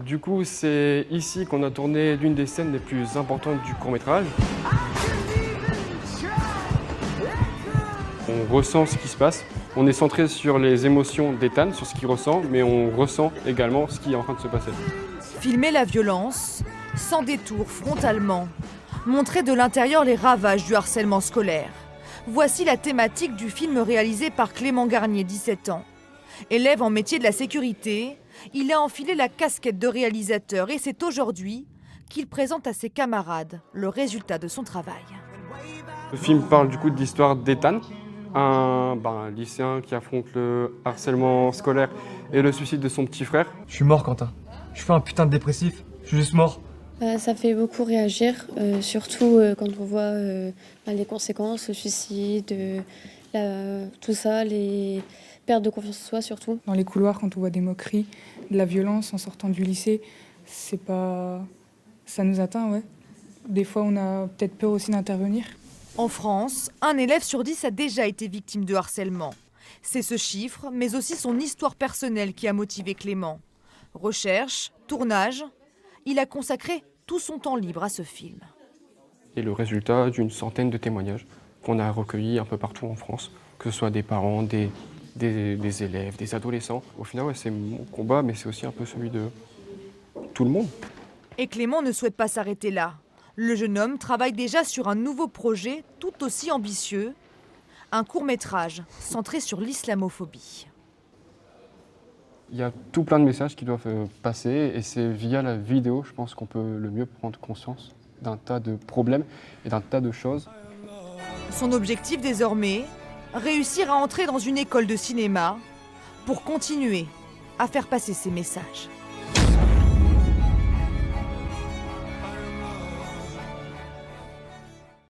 Du coup, c'est ici qu'on a tourné l'une des scènes les plus importantes du court-métrage. On ressent ce qui se passe. On est centré sur les émotions d'Ethan, sur ce qu'il ressent, mais on ressent également ce qui est en train de se passer. Filmer la violence, sans détour, frontalement. Montrer de l'intérieur les ravages du harcèlement scolaire. Voici la thématique du film réalisé par Clément Garnier, 17 ans. Élève en métier de la sécurité, il a enfilé la casquette de réalisateur et c'est aujourd'hui qu'il présente à ses camarades le résultat de son travail. Le film parle du coup de l'histoire d'Ethan, un lycéen qui affronte le harcèlement scolaire et le suicide de son petit frère. Je suis mort, Quentin. Je suis pas un putain de dépressif. Je suis juste mort. Ça fait beaucoup réagir, surtout quand on voit les conséquences, le suicide, tout ça, les pertes de confiance en soi surtout. Dans les couloirs, quand on voit des moqueries, de la violence en sortant du lycée, ça nous atteint, ouais. Des fois, on a peut-être peur aussi d'intervenir. En France, un élève sur 10 a déjà été victime de harcèlement. C'est ce chiffre, mais aussi son histoire personnelle qui a motivé Clément. Recherche, tournage, il a consacré tout son temps libre à ce film. Et le résultat d'une centaine de témoignages qu'on a recueillis un peu partout en France, que ce soit des parents, des élèves, des adolescents. Au final, ouais, c'est mon combat, mais c'est aussi un peu celui de tout le monde. Et Clément ne souhaite pas s'arrêter là. Le jeune homme travaille déjà sur un nouveau projet tout aussi ambitieux, un court-métrage centré sur l'islamophobie. Il y a tout plein de messages qui doivent passer et c'est via la vidéo, je pense qu'on peut le mieux prendre conscience d'un tas de problèmes et d'un tas de choses. Son objectif désormais, réussir à entrer dans une école de cinéma pour continuer à faire passer ses messages.